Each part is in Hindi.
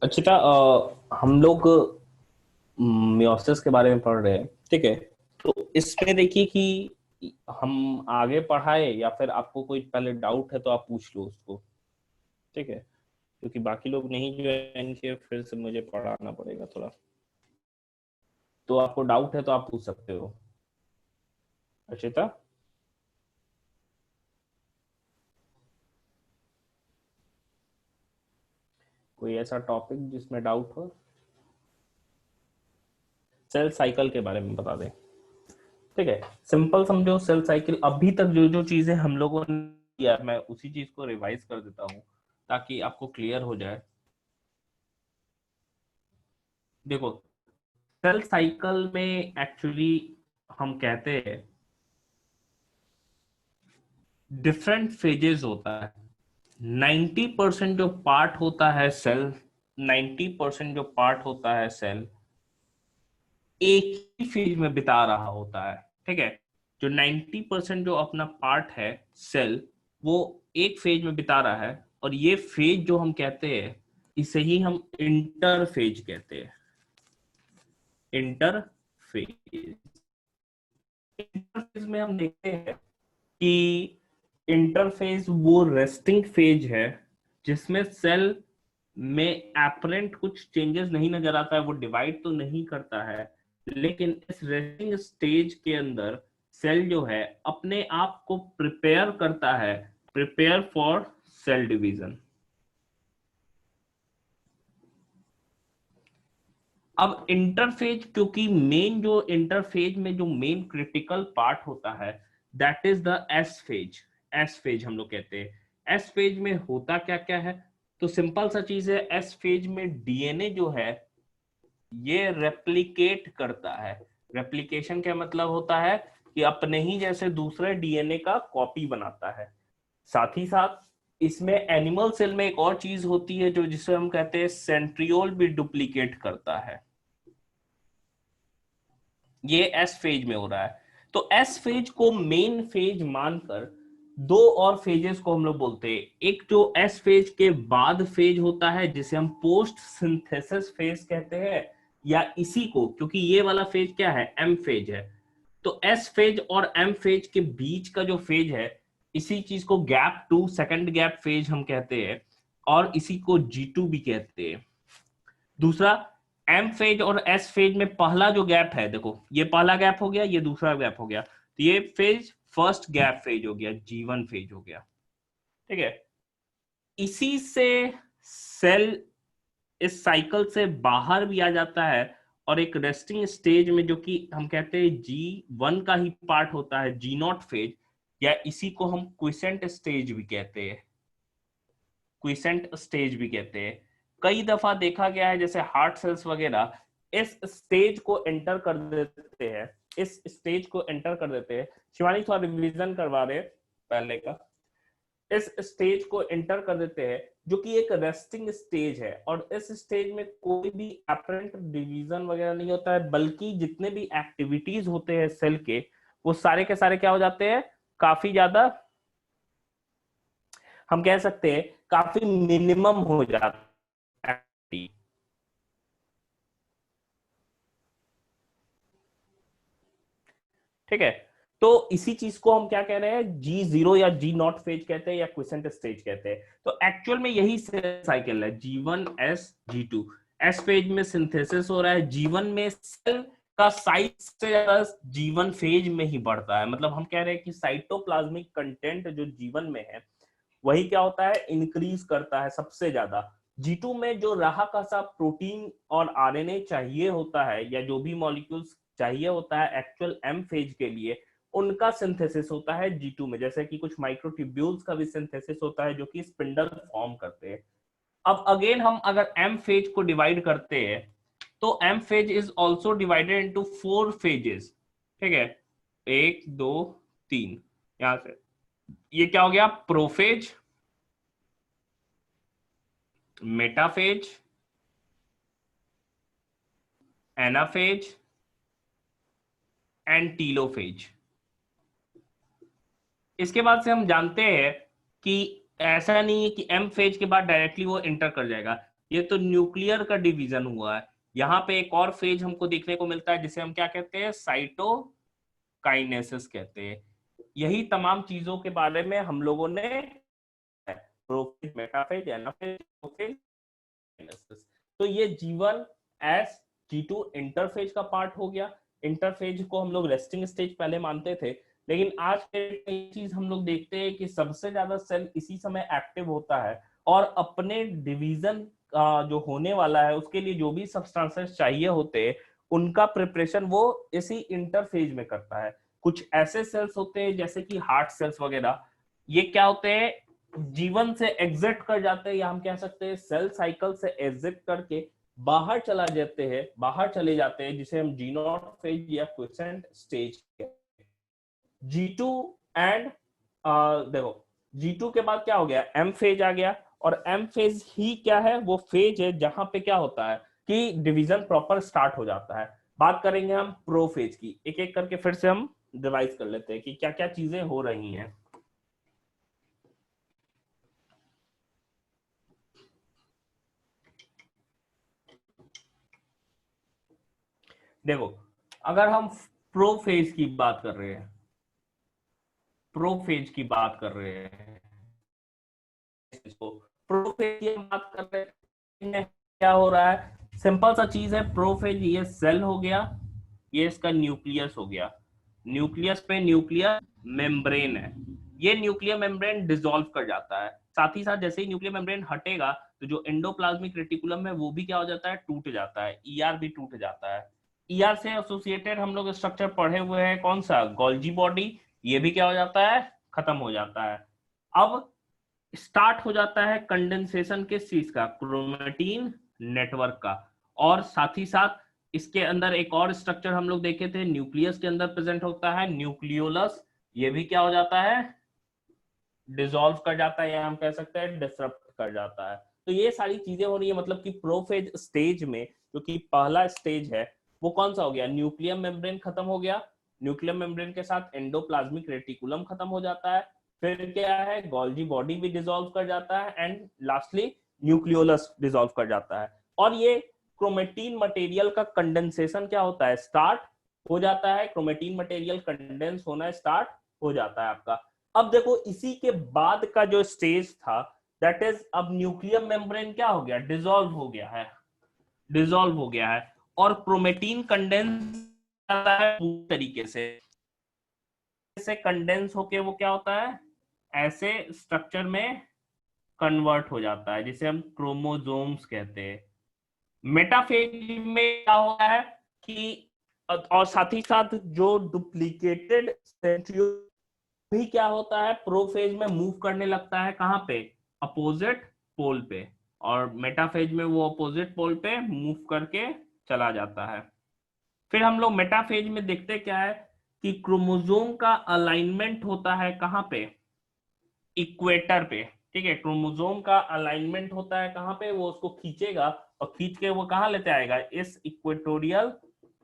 अच्छा, हम लोग मियोसिस के बारे में पढ़ रहे हैं। ठीक है। तो इसमें देखिए कि हम आगे पढ़ाए या फिर आपको कोई पहले डाउट है तो आप पूछ लो उसको। ठीक है, क्योंकि बाकी लोग नहीं ज्वाइन किए, फिर से मुझे पढ़ाना पड़ेगा थोड़ा। तो आपको डाउट है तो आप पूछ सकते हो। अर्चिता। कोई ऐसा टॉपिक जिसमें डाउट हो? सेल साइकिल के बारे में बता दें। ठीक है। सिंपल समझो, सेल साइकिल अभी तक जो जो चीजें हम लोगों ने किया, मैं उसी चीज को रिवाइज कर देता हूँ ताकि आपको क्लियर हो जाए। देखो, सेल साइकिल में एक्चुअली हम कहते हैं डिफरेंट फेजेस होता है। 90% जो पार्ट होता है सेल, 90% जो पार्ट होता है सेल एक ही फेज में बिता रहा होता है। ठीक है। जो 90% जो अपना पार्ट है सेल, वो एक फेज में बिता रहा है। और ये फेज जो हम कहते हैं, इसे ही हम इंटरफेज कहते हैं। इंटरफेज। इंटरफेज में हम देखते हैं कि इंटरफेज वो रेस्टिंग फेज है जिसमें सेल में एपरेंट कुछ चेंजेस नहीं नजर आता है, वो डिवाइड तो नहीं करता है, लेकिन इस रेस्टिंग स्टेज के अंदर सेल जो है अपने आप को प्रिपेयर करता है, प्रिपेयर फॉर सेल डिवीजन। अब इंटरफेज, क्योंकि मेन जो इंटरफेज में जो मेन क्रिटिकल पार्ट होता है that is the S phase. S phase हम लोग कहते हैं। एस फेज में होता क्या क्या है? तो सिंपल सा चीज है, एस फेज में डीएनए जो है ये रेप्लिकेट करता है। रेप्लिकेशन क्या मतलब होता है? कि अपने ही जैसे दूसरे डीएनए का कॉपी बनाता है। साथ ही साथ इसमें एनिमल सेल में एक और चीज होती है जो जिसे हम कहते हैं सेंट्रियोल भी डुप्लीकेट करता है। ये एस फेज में हो रहा है। तो एस फेज को मेन फेज मानकर दो और फेजेस को हम लोग बोलते हैं। एक जो एस फेज के बाद फेज होता है जिसे हम पोस्ट सिंथेसिस फेज कहते हैं, या इसी को, क्योंकि ये वाला फेज क्या है, एम फेज है। तो एस फेज और एम फेज के बीच का जो फेज है, इसी चीज को gap two, second gap phase हम कहते हैं, और इसी को G2 भी कहते हैं। दूसरा, एम फेज और एस फेज में पहला जो गैप है, देखो ये पहला गैप हो गया, ये दूसरा गैप हो गया, तो ये फेज फर्स्ट गैप फेज हो गया, G1 फेज हो गया। ठीक है। इसी से सेल इस साइकिल से बाहर भी आ जाता है और एक रेस्टिंग स्टेज में, जो कि हम कहते हैं G1 का ही पार्ट होता है, G0 फेज, या इसी को हम क्विसेंट स्टेज भी कहते हैं। क्विसेंट स्टेज भी कहते हैं। कई दफा देखा गया है जैसे हार्ट सेल्स वगैरह इस स्टेज को एंटर कर देते हैं। इस स्टेज को एंटर कर देते हैं। शिवानी थोड़ा रिवीजन करवा रहे पहले का। इस स्टेज को एंटर कर देते हैं जो कि एक रेस्टिंग स्टेज है, और इस स्टेज में कोई भी अपरेंट डिवीजन वगैरह नहीं होता है, बल्कि जितने भी एक्टिविटीज होते हैं सेल के, वो सारे के सारे क्या हो जाते हैं, काफी ज्यादा, हम कह सकते हैं काफी मिनिमम हो जाता है। ठीक है। तो इसी चीज को हम क्या कह रहे हैं, G0 या G0 फेज कहते हैं, या क्विसेंट स्टेज कहते हैं। तो एक्चुअल में यही साइकिल है, G1 S G2। S phase में सिंथेसिस हो रहा है, G1 में सेल का साइज से ज्यादा G1 फेज में ही बढ़ता है। मतलब हम कह रहे हैं कि साइटोप्लाज्मिक कंटेंट जो G1 में है वही क्या होता है, इंक्रीज करता है सबसे ज्यादा। G2 में जो रहा का सा प्रोटीन और आरएनए चाहिए होता है, या जो भी मॉलिक्यूल्स चाहिए होता है एक्चुअल एम फेज के लिए, उनका सिंथेसिस होता है G2 में। जैसे कि कुछ माइक्रोट्यूब्यूल्स का भी सिंथेसिस होता है जो कि स्पिंडल फॉर्म करते हैं। अब अगेन हम अगर एम फेज को डिवाइड करते हैं, तो M phase is also divided into 4 phases. ठीक है, 1 2 3, यहां से ये क्या हो गया, prophase, metaphase, anaphase and telophase. इसके बाद से हम जानते हैं कि ऐसा नहीं है कि एम फेज के बाद डायरेक्टली वो इंटर कर जाएगा। ये तो न्यूक्लियर का डिवीजन हुआ है। यहाँ पे एक और फेज हमको देखने को मिलता है जिसे हम क्या कहते हैं, साइटोकाइनेसिस कहते हैं। यही तमाम चीजों के बारे में हम लोगों ने prophase, metaphase, anaphase, prophase, kinesis. तो ये जीवन एस G2 इंटरफेज का पार्ट हो गया। इंटरफेज को हम लोग रेस्टिंग स्टेज पहले मानते थे, लेकिन आज एक चीज हम लोग देखते हैं कि सबसे ज्यादा सेल इसी समय एक्टिव होता है और अपने डिवीजन जो होने वाला है उसके लिए जो भी सब्सटेंसेस चाहिए होते हैं उनका प्रिपरेशन वो इसी इंटरफेज में करता है। कुछ ऐसे सेल्स होते हैं जैसे कि हार्ट सेल्स वगैरह, ये क्या होते हैं, जीवन से एग्जिट कर जाते हैं, या हम कह सकते हैं सेल साइकिल से एग्जिट करके बाहर चला जाते हैं, बाहर चले जाते हैं, जिसे हम जी नॉट फेज या क्विसेंट स्टेज कहते हैं। G2 एंड देखो G2 के बाद क्या हो गया, एम फेज आ गया। और एम फेज ही क्या है, वो फेज है जहां पे क्या होता है कि डिवीजन प्रॉपर स्टार्ट हो जाता है। बात करेंगे हम प्रो फेज की, एक एक करके फिर से हम रिवाइज कर लेते हैं कि क्या क्या चीजें हो रही हैं। देखो, अगर हम प्रो फेज की बात कर रहे हैं, प्रो फेज की बात कर रहे हैं, इसको प्रो फेज की हम बात कर रहे हैं, क्या हो रहा है, सिंपल सा चीज है। प्रो फेज ये सेल हो गया, ये इसका न्यूक्लियस हो गया, न्यूक्लियस पे न्यूक्लियर मेम्ब्रेन है, ये न्यूक्लियर मेम्ब्रेन डिसॉल्व कर जाता है। साथ ही साथ जैसे ही न्यूक्लियर मेम्ब्रेन हटेगा तो जो एंडोप्लाज्मिक रेटिकुलम है वो भी क्या हो जाता है, टूट जाता है, ईआर भी टूट जाता है। ईआर से एसोसिएटेड हम लोग स्ट्रक्चर पढ़े हुए हैं, कौन सा, गोल्जी बॉडी, ये भी क्या हो जाता है, खत्म हो जाता है। अब स्टार्ट हो जाता है कंडेंसेशन किस चीज का, क्रोमेटिन नेटवर्क का। और साथ ही साथ इसके अंदर एक और स्ट्रक्चर हम लोग देखे थे, न्यूक्लियस के अंदर प्रेजेंट होता है, न्यूक्लियोलस, ये भी क्या हो जाता है, डिसॉल्व कर जाता है, या हम कह सकते हैं डिसरप्ट कर जाता है। तो ये सारी चीजें हो रही है, मतलब कि प्रोफेज स्टेज में जो कि पहला स्टेज है वो कौन सा हो गया, न्यूक्लियर मेम्ब्रेन खत्म हो गया, न्यूक्लियर मेम्ब्रेन के साथ एंडोप्लाज्मिक रेटिकुलम खत्म हो जाता है, फिर क्या है, गोल्जी बॉडी भी डिसॉल्व कर जाता है, एंड लास्टली न्यूक्लियोलस डिसॉल्व कर जाता है। और ये क्रोमेटीन मटेरियल का कंडेंसेशन क्या होता है, स्टार्ट हो जाता है, क्रोमेटीन मटेरियल कंडेंस होना स्टार्ट हो जाता है आपका। अब देखो इसी के बाद का जो स्टेज था, दैट इज अब न्यूक्लियर मेम्ब्रेन क्या हो गया, डिसॉल्व हो गया है, डिसॉल्व हो गया है, और क्रोमेटीन कंडेंस है पूरी तरीके से कंडेंस होके वो क्या होता है, ऐसे स्ट्रक्चर में कन्वर्ट हो जाता है जिसे हम क्रोमोसोम्स कहते हैं। मेटाफेज में क्या होता है कि, और साथ ही साथ जो डुप्लीकेटेड सेंट्रियोल भी क्या होता है, प्रोफेज में मूव करने लगता है, कहां पे, अपोजिट पोल पे, और मेटाफेज में वो अपोजिट पोल पे मूव करके चला जाता है। फिर हम लोग मेटाफेज में देखते क्या है कि क्रोमोसोम का अलाइनमेंट होता है कहां पे, इक्वेटर पे, ठीक है, क्रोमोसोम का अलाइनमेंट होता है कहां पे, वो उसको खींचेगा और खींच के वो कहां लेते आएगा, इस इक्वेटोरियल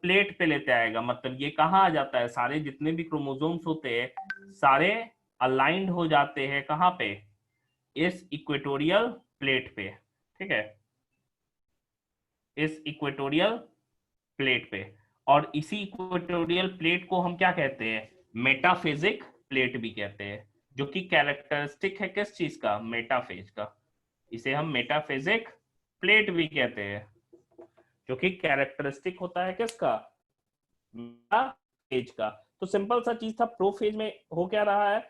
प्लेट पे लेते आएगा। मतलब ये कहां आ जाता है, सारे जितने भी क्रोमोसोम्स होते हैं सारे अलाइंड हो जाते हैं कहां पे, इस इक्वेटोरियल प्लेट पे, ठीक है, इस इक्वेटोरियल प्लेट पे। और इसी इक्वेटोरियल प्लेट को हम क्या कहते हैं, मेटाफेजिक प्लेट भी कहते हैं, जो कि कैरेक्टरिस्टिक है किस चीज का, मेटाफेज का। इसे हम मेटाफेजिक प्लेट भी कहते हैं, जो कि कैरेक्टरिस्टिक होता है किसका, मेटाफेज का। तो सिंपल सा चीज था, प्रोफेज में हो क्या रहा है,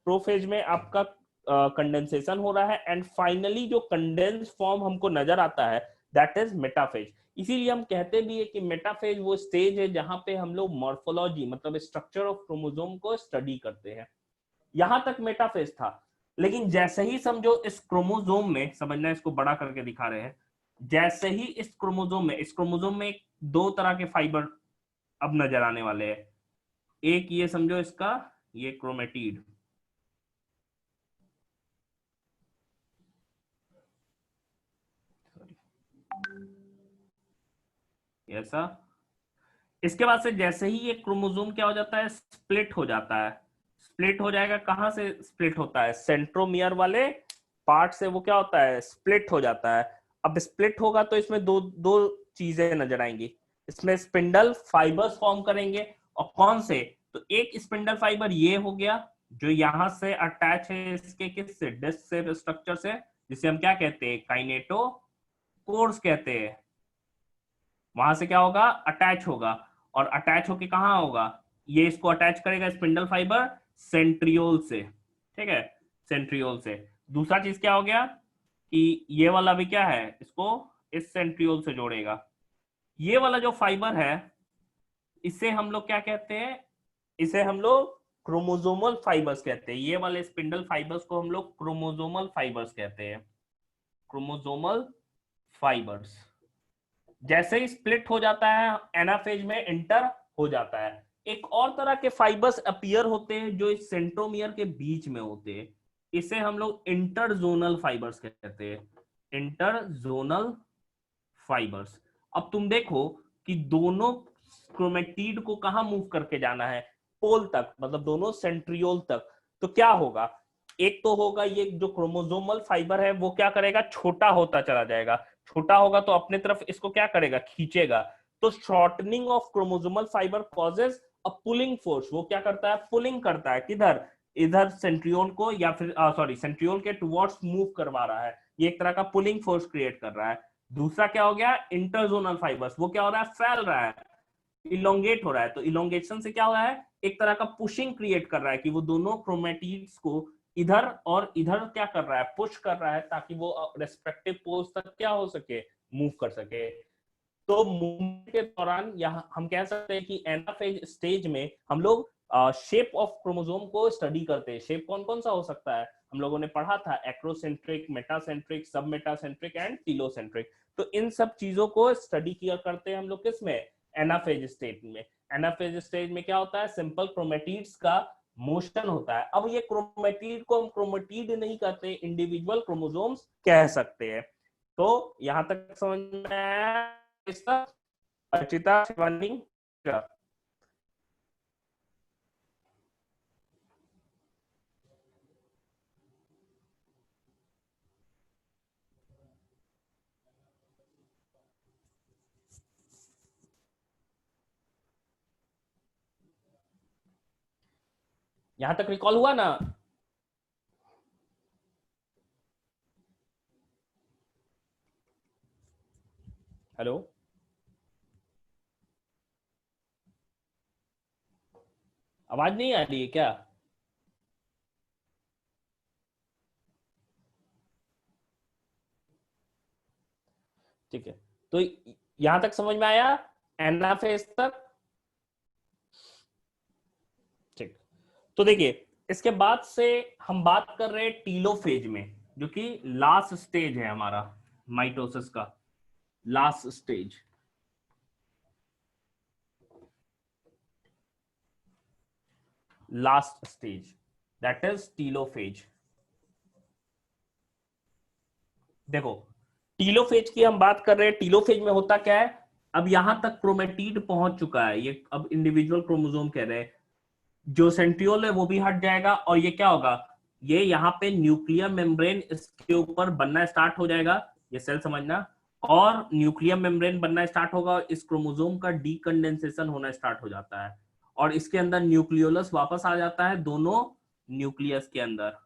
प्रोफेज में आपका कंडेंसेशन हो रहा है, एंड फाइनली जो कंडेंस फॉर्म हमको नजर आता है दैट इज मेटाफेज। इसीलिए हम कहते भी है कि मेटाफेज वो स्टेज है जहां पे हम लोग मॉर्फोलॉजी मतलब स्ट्रक्चर ऑफ क्रोमोसोम को स्टडी करते हैं। यहां तक मेटाफेज था, लेकिन जैसे ही समझो इस क्रोमोसोम में, समझना इसको बड़ा करके दिखा रहे हैं, जैसे ही इस क्रोमोसोम में दो तरह के फाइबर अब नजर आने वाले हैं। एक ये समझो इसका, ये क्रोमेटिड, ऐसा। इसके बाद से जैसे ही ये क्रोमोसोम क्या हो जाता है, स्प्लिट हो जाता है। स्प्लिट हो जाएगा, कहां से स्प्लिट होता है, सेंट्रोमियर वाले पार्ट से वो क्या होता है, स्प्लिट हो जाता है। अब स्प्लिट होगा तो इसमें दो दो चीजें नजर आएंगी, इसमें स्पिंडल फाइबर्स फॉर्म करेंगे। और कौन से? तो एक स्पिंडल फाइबर ये हो गया जो यहां से अटैच है इसके किससे, डिस्क से, स्ट्रक्चर से, जिसे हम क्या कहते हैं, काइनेटो कोर्स कहते हैं। वहां से क्या होगा, अटैच होगा। और अटैच होके कहाँ होगा, ये इसको अटैच करेगा स्पिंडल फाइबर सेंट्रियोल से, ठीक है, सेंट्रियोल से। दूसरा चीज क्या हो गया कि ये वाला भी क्या है, इसको इस सेंट्रियोल से जोड़ेगा। ये वाला जो फाइबर है इसे हम लोग क्या कहते हैं, इसे हम लोग क्रोमोसोमल फाइबर्स कहते हैं। ये वाले स्पिंडल फाइबर्स को हम लोग क्रोमोसोमल फाइबर्स कहते हैं, क्रोमोसोमल फाइबर्स। जैसे ही स्प्लिट हो जाता है एनाफेज में एंटर हो जाता है। एक और तरह के फाइबर्स अपीयर होते हैं जो इस सेंट्रोमियर के बीच में होते हैं, इसे हम लोग इंटरजोनल फाइबर्स कहते हैं, इंटरजोनल फाइबर्स। अब तुम देखो कि दोनों क्रोमेटिड को कहां मूव करके जाना है, पोल तक, मतलब दोनों सेंट्रियोल तक। तो क्या होगा, एक तो होगा ये जो क्रोमोसोमल फाइबर है वो क्या करेगा, छोटा होता चला जाएगा। छोटा होगा तो अपने तरफ इसको क्या करेगा, खींचेगा। तो shortening of chromosomal fibre causes a pulling force. वो क्या करता है, पुलिंग करता है, किधर, इधर सेंट्रियोल को, या फिर सॉरी सेंट्रियोल के टुवर्ड्स मूव करवा रहा है। ये एक तरह का पुलिंग फोर्स क्रिएट कर रहा है। दूसरा क्या हो गया, इंटरजोनल फाइबर्स, वो क्या हो रहा है, फैल रहा है, इलोंगेट हो रहा है। तो इलोंगेशन से क्या हो रहा है, एक तरह का पुशिंग क्रिएट कर रहा है कि वो दोनों क्रोमेटिड्स को इधर और इधर क्या कर रहा है, पुश कर रहा है, ताकि वो रेस्पेक्टिव पोल्स तक क्या हो सके, मूव कर सके। तो मूवमेंट के दौरान यहाँ हम कह सकते हैं कि एनाफेज स्टेज में हम लोग शेप ऑफ क्रोमोसोम को स्टडी करते हैं। शेप कौन कौन सा हो सकता है, हम लोगों ने पढ़ा था, एक्रोसेंट्रिक, मेटासेंट्रिक, सब मेटासेंट्रिक एंड टीलोसेंट्रिक। तो इन सब चीजों को स्टडी किया करते हैं हम लोग किसमें, एनाफेज स्टेज में। एनाफेज स्टेज में क्या होता है, सिंपल क्रोमेटिड्स का मोशन होता है। अब ये क्रोमेटिड को हम क्रोमेटिड नहीं कहते, इंडिविजुअल क्रोमोसोम्स कह सकते हैं। तो यहां तक समझ में आया इसका, अर्चिता, शिवानी का? यहां तक रिकॉल हुआ ना? हेलो, आवाज नहीं आ रही है क्या? ठीक है, तो यहां तक समझ में आया, एनाफेज तक? ठीक। तो देखिए, इसके बाद से हम बात कर रहे हैं टीलोफेज में, जो कि लास्ट स्टेज है हमारा माइटोसिस का, last stage, last stage, that is telophase. देखो, टीलोफेज की हम बात कर रहे हैं। टीलोफेज में होता क्या है, अब यहां तक क्रोमेटिड पहुंच चुका है, ये अब इंडिविजुअल क्रोमोसोम कह रहे हैं, जो सेंट्रियोल है वो भी हट जाएगा, और ये क्या होगा, ये यहाँ पे न्यूक्लियर मेम्ब्रेन इसके ऊपर बनना स्टार्ट हो जाएगा, ये सेल समझना। और न्यूक्लियर मेम्ब्रेन बनना स्टार्ट होगा, इस क्रोमोसोम का डीकंडेंसेशन होना स्टार्ट हो जाता है, और इसके अंदर न्यूक्लियोलस वापस आ जाता है दोनों न्यूक्लियस के अंदर।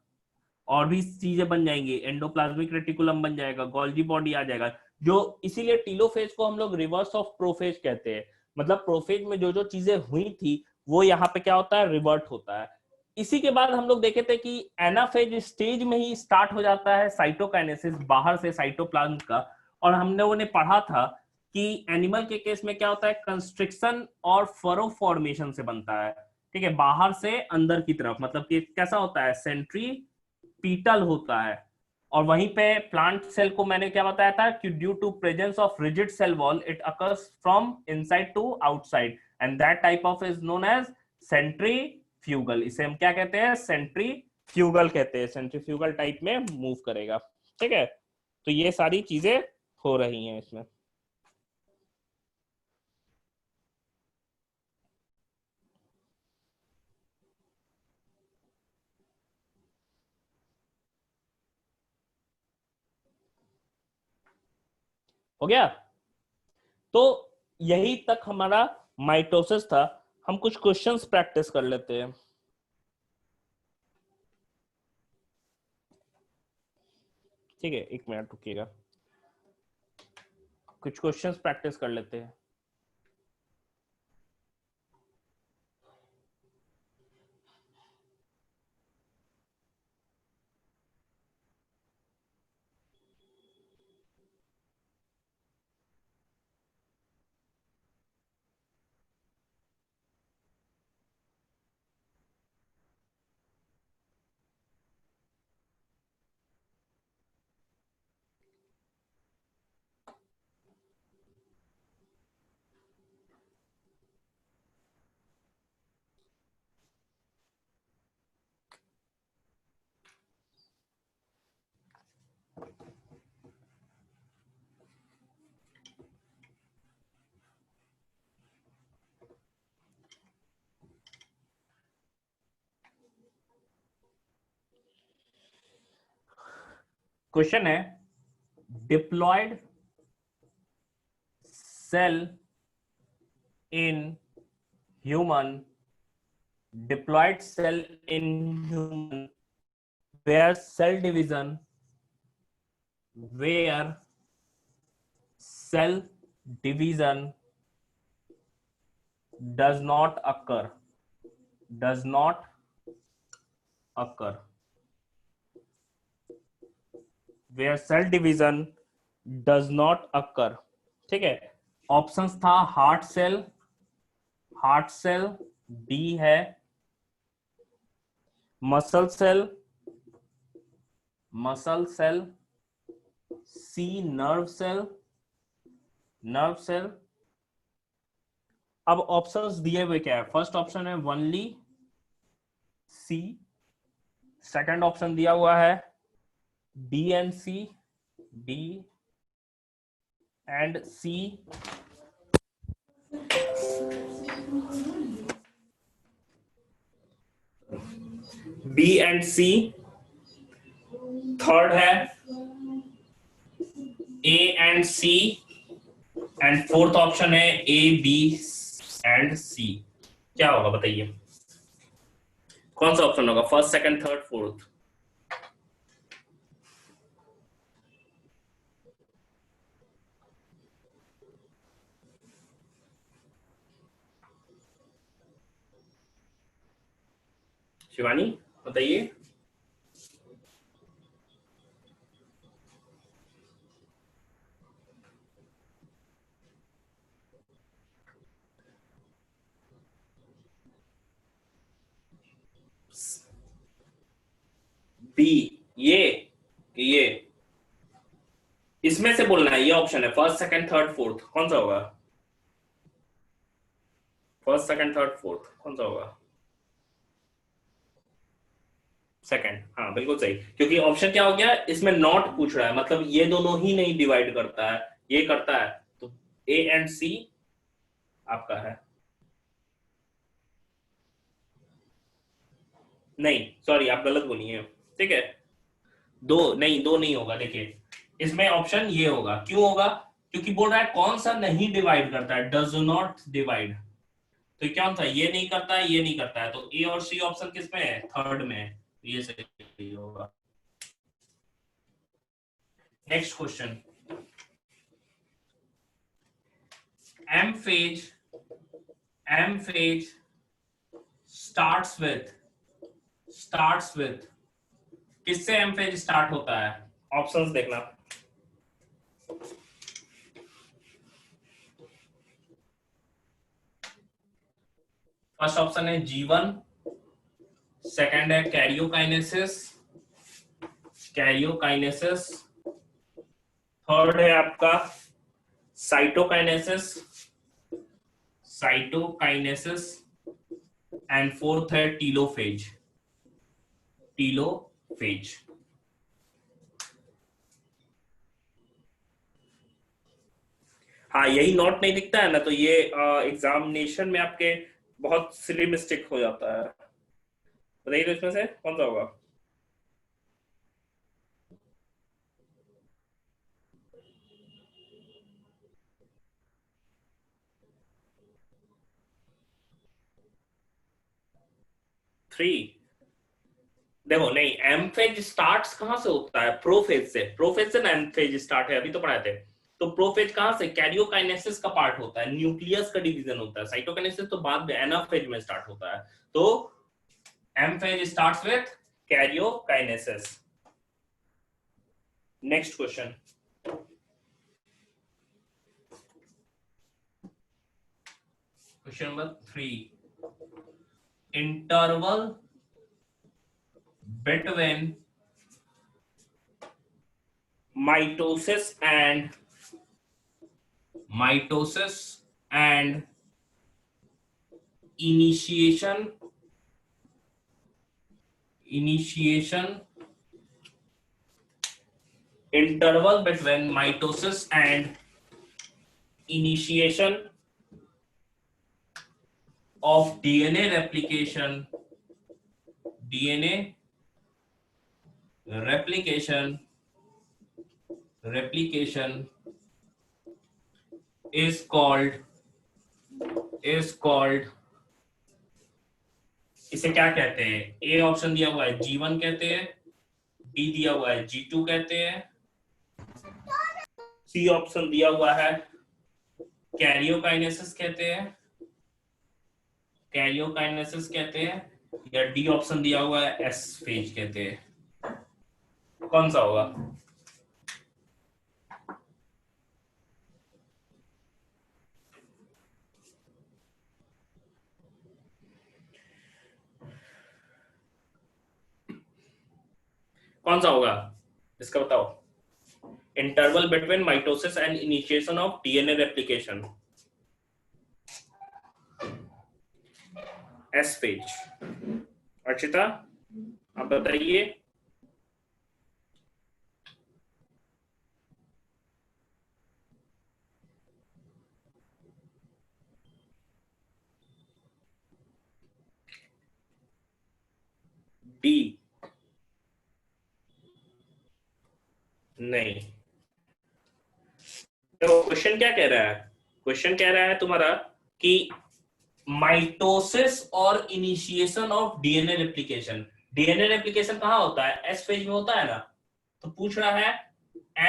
और भी चीजें बन जाएंगी, एंडोप्लाज्मिक रेटिकुलम बन जाएगा, गोल्जी बॉडी आ जाएगा। जो इसीलिए टीलोफेज को हम लोग रिवर्स ऑफ प्रोफेज कहते हैं। मतलब प्रोफेज में जो जो चीजें हुई थी वो यहाँ पे क्या होता है, रिवर्ट होता है। इसी के बाद हम लोग देखे थे कि एनाफेज स्टेज में ही स्टार्ट हो जाता है साइटोकाइनेसिस बाहर से साइटोप्लाज्म का। और हम लोगों ने पढ़ा था कि एनिमल के केस में क्या होता है, कंस्ट्रिक्शन और फरो फॉर्मेशन से बनता है, ठीक है, बाहर से अंदर की तरफ, मतलब कि कैसा होता है, सेंट्री पीटल होता है। और वहीं पे प्लांट सेल को मैंने क्या बताया था कि due to presence of rigid cell wall it occurs from inside to outside, and that type of is known as centrifugal. इसे हम क्या कहते हैं, सेंट्रीफ्यूगल कहते हैं, सेंट्रीफ्यूगल टाइप में मूव करेगा, ठीक है। तो ये सारी चीजें हो रही हैं इसमें। हो गया। तो यही तक हमारा माइटोसिस था। हम कुछ क्वेश्चंस प्रैक्टिस कर लेते हैं। ठीक है, एक मिनट रुकिएगा, कुछ क्वेश्चंस प्रैक्टिस कर लेते हैं। क्वेश्चन है, diploid cell in human, diploid cell in human where cell division where cell division does not occur, does not occur, where cell division does not occur। ठीक है, ऑप्शंस था heart cell, heart cell B है, muscle cell, muscle cell, C nerve cell, nerve cell. अब ऑप्शंस दिए हुए क्या है, फर्स्ट ऑप्शन है ओनली सी, सेकंड ऑप्शन दिया हुआ है B and C, B and C, B and C, third है A and C, and fourth option है ए बी एंड सी। क्या होगा बताइए, कौन सा ऑप्शन होगा, first second third fourth? Shivani बताइए। बी, ये इसमें से बोलना है, ये ऑप्शन है फर्स्ट सेकंड थर्ड फोर्थ, कौन सा होगा? फर्स्ट सेकंड थर्ड फोर्थ कौन सा होगा? सेकंड, हाँ बिल्कुल सही, क्योंकि ऑप्शन क्या हो गया, इसमें नॉट पूछ रहा है, मतलब ये दोनों ही नहीं डिवाइड करता है, ये करता है, तो ए एंड सी आपका है। नहीं सॉरी, आप गलत बोली है, ठीक है, दो नहीं होगा। देखिए इसमें ऑप्शन ये होगा, क्यों होगा, क्योंकि बोल रहा है कौन सा नहीं डिवाइड करता है, डज नॉट डिवाइड, तो क्या होता है, ये नहीं करता है, ये नहीं करता है, तो ए और सी ऑप्शन किस में है, थर्ड में है, तो ये सही होगा। Next question, M phase, M phase starts with, किससे एम फेज स्टार्ट होता है, ऑप्शंस देखना। फर्स्ट ऑप्शन है जीवन, सेकंड है कैरियोकाइनेसिस, कैरियोकाइनेसिस, थर्ड है आपका साइटोकाइनेसिस, साइटोकाइनेसिस, एंड फोर्थ है टीलोफेज, टीलोफेज। हाँ यही नोट नहीं दिखता है ना, तो ये एग्जामिनेशन में आपके बहुत सिली मिस्टेक हो जाता है। बताइए तो इसमें से कौन सा होगा? थ्री। देखो नहीं, एम फेज स्टार्ट कहां से होता है? प्रोफेज से। प्रोफेज से ना एम फेज स्टार्ट है, अभी तो पढ़ाए थे। तो प्रोफेज कहां से? कैरियोकाइनेसिस का पार्ट होता है, न्यूक्लियस का डिवीजन होता है। साइटोकाइनेसिस तो बाद में एनाफेज में स्टार्ट होता है। तो M phase starts with karyokinesis. Next question, question number 3, interval between mitosis and initiation interval between mitosis and initiation of DNA replication replication is called इसे क्या कहते हैं? ए ऑप्शन दिया हुआ है G1 कहते हैं, बी दिया हुआ है G2 कहते हैं, सी ऑप्शन दिया हुआ है कैरियोकाइनेसिस कहते हैं, या डी ऑप्शन दिया हुआ है एस फेज कहते हैं। कौन सा होगा? कौन सा होगा इसका बताओ? Interval between mitosis and initiation of DNA replication, S phase. Archita आप बताइए। डी नहीं। तो क्वेश्चन क्या कह रहा है? क्वेश्चन कह रहा है तुम्हारा कि माइटोसिस और initiation of DNA replication. DNA replication कहां होता है? एस फेज में होता है ना। तो पूछ रहा है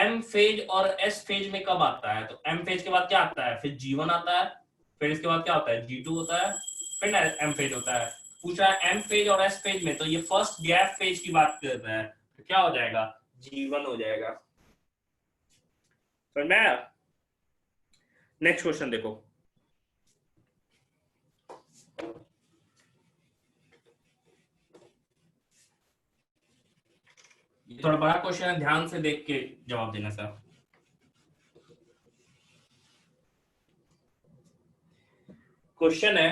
एम फेज और एस फेज में कब आता है। तो एम फेज के बाद क्या आता है? फिर G1 आता है, फिर इसके बाद क्या होता है? G2 होता है, फिर एम फेज होता है। पूछ रहा है एम फेज और एस फेज में, तो ये फर्स्ट गैप फेज की बात कर रहा है। तो क्या हो जाएगा? G1 हो जाएगा। समझ में आया? नेक्स्ट क्वेश्चन देखो, ये थोड़ा बड़ा क्वेश्चन है, ध्यान से देख के जवाब देना सर। क्वेश्चन है,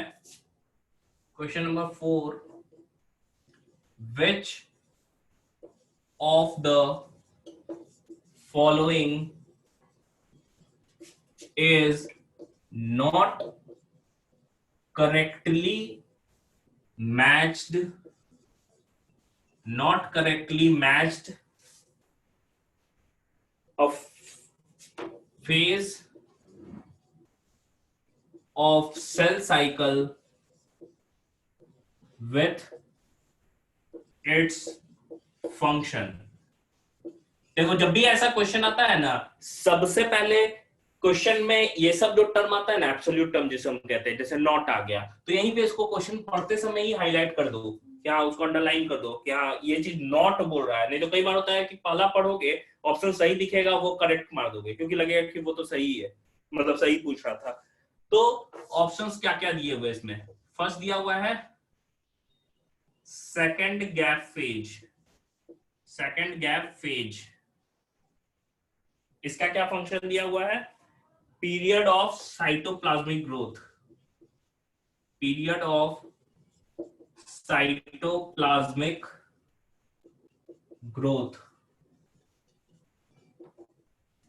question number 4, which of the following is not correctly matched a phase of cell cycle with its function। देखो जब भी ऐसा क्वेश्चन आता है ना, सबसे पहले क्वेश्चन में ये सब जो टर्म आता है ना, एब्सोल्यूट टर्म जिसे हम कहते हैं, जैसे नॉट आ गया, तो यहीं पे इसको क्वेश्चन पढ़ते समय ही हाईलाइट कर दो, क्या उसको अंडरलाइन कर दो, क्या ये चीज नॉट बोल रहा है। नहीं तो कई बार होता है कि पहला पढ़ोगे, ऑप्शन सही दिखेगा, वो करेक्ट मार दोगे क्योंकि लगेगा कि वो तो सही है, मतलब सही पूछ रहा था। तो ऑप्शंस क्या क्या दिए हुए इसमें? फर्स्ट दिया हुआ है सेकंड गैप फेज। इसका क्या फंक्शन दिया हुआ है? Period of cytoplasmic growth.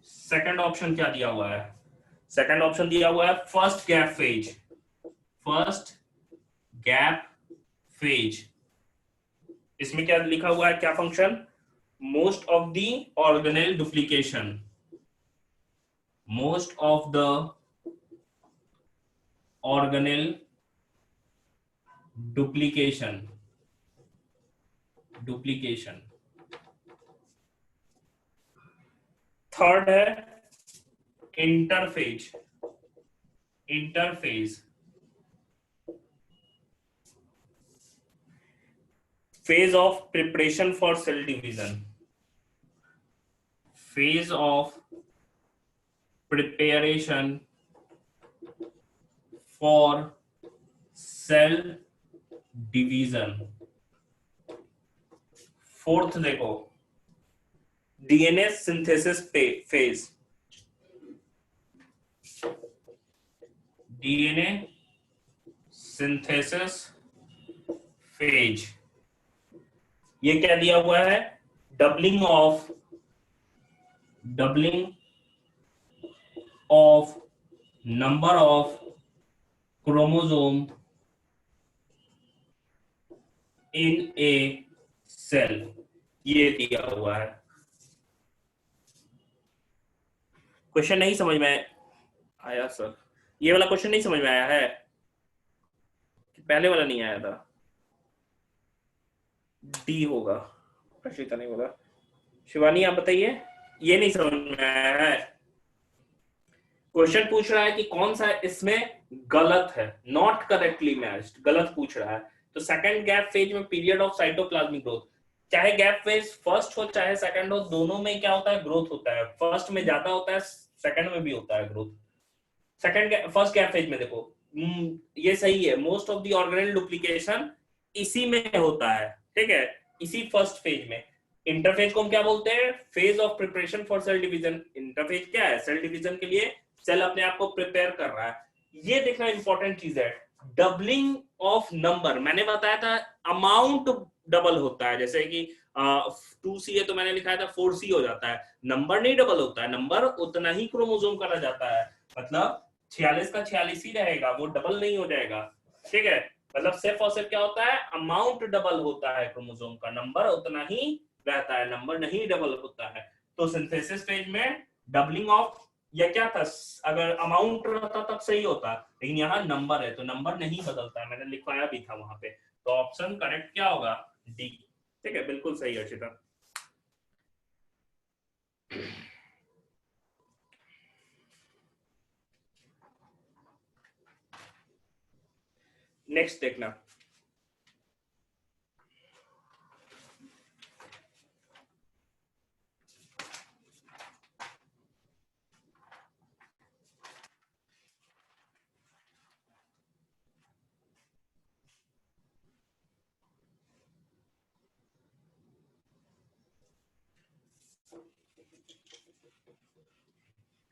Second option क्या दिया हुआ है? सेकंड ऑप्शन दिया हुआ है फर्स्ट गैप फेज। इसमें क्या लिखा हुआ है, क्या function? Most of the organelle duplication. most of the organelle duplication third है interphase phase of preparation for cell division phase of preparation for cell division fourth देखो DNA synthesis phase DNA synthesis phase ये क्या दिया हुआ है doubling of number of chromosome in a cell ये दिया हुआ है क्वेश्चन नहीं समझ में आया सर ये वाला क्वेश्चन नहीं समझ में आया है कि पहले वाला नहीं आया था डी होगा प्रशिता नहीं बोला शिवानी आप बताइए ये नहीं समझ में आया है क्वेश्चन पूछ रहा है कि कौन सा इसमें गलत है नॉट करेक्टली मैच्ड गलत पूछ रहा है तो सेकंड गैप फेज में पीरियड ऑफ साइटोप्लाज्मिक ग्रोथ चाहे गैप फेज फर्स्ट हो चाहे सेकंड हो दोनों में क्या होता है ग्रोथ होता है फर्स्ट में ज्यादा होता है सेकंड में भी होता है ग्रोथ फर्स्ट गैप फेज में देखो ये सही है most of the organelle duplication इसी में होता है ठीक है इसी फर्स्ट फेज में इंटरफेज को हम क्या बोलते हैं phase of preparation for sale division interphase क्या है सेल डिवीजन के लिए सेल अपने आप को प्रिपेयर कर रहा है ये देखना इंपॉर्टेंट चीज है डबलिंग ऑफ नंबर मैंने बताया था अमाउंट डबल होता है जैसे कि 2C है तो मैंने लिखा था 4C हो जाता है नंबर नहीं डबल होता है नंबर उतना ही क्रोमोसोम का रह जाता है मतलब 46 का 46 ही रहेगा वो डबल नहीं हो जाएगा ठीक है मतलब सिर्फ और सिर्फ क्या होता है अमाउंट डबल होता है क्रोमोसोम का नंबर उतना ही रहता है नंबर नहीं डबल होता है तो सिंथेसिस फेज में डबलिंग ऑफ या क्या था अगर अमाउंट रहता तब सही होता लेकिन यहाँ नंबर है तो नंबर नहीं बदलता मैंने लिखवाया भी था वहां पे तो ऑप्शन करेक्ट क्या होगा डी ठीक है बिल्कुल सही अर्चिता नेक्स्ट देखना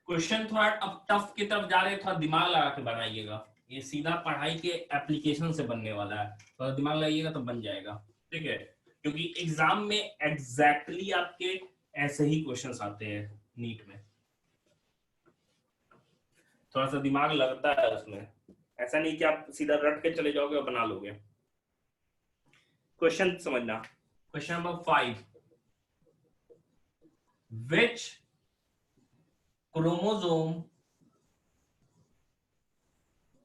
क्वेश्चन थोड़ा अब टफ की तरफ जा रहे थोड़ा दिमाग लगा के बनाइएगा ये सीधा पढ़ाई के एप्लीकेशन से बनने वाला है थोड़ा दिमाग लगाइएगा तो बन जाएगा ठीक है क्योंकि एग्जाम में एग्जैक्टली आपके ऐसे ही क्वेश्चंस आते हैं नीट में थोड़ा सा दिमाग लगता है उसमें ऐसा नहीं कि आप सीधा रट के चले जाओगे और बना लोगे क्वेश्चन समझना question number 5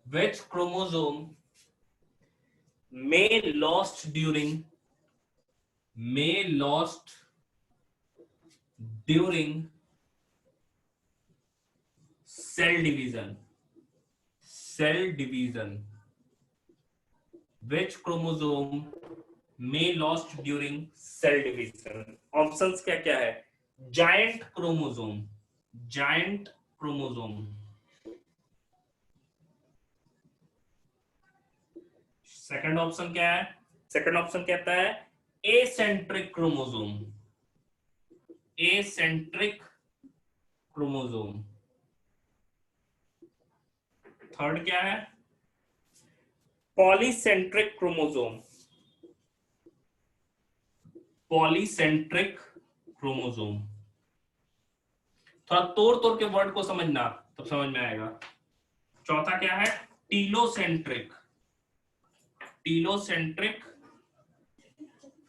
which chromosome may lost during cell division which chromosome may lost during cell division options क्या क्या है जायंट क्रोमोसोम सेकंड ऑप्शन क्या है सेकंड ऑप्शन कहता है एसेंट्रिक क्रोमोसोम थर्ड क्या है पॉलीसेंट्रिक क्रोमोसोम थोड़ा तोड़ के वर्ड को समझना तब समझ में आएगा चौथा क्या है टीलोसेंट्रिक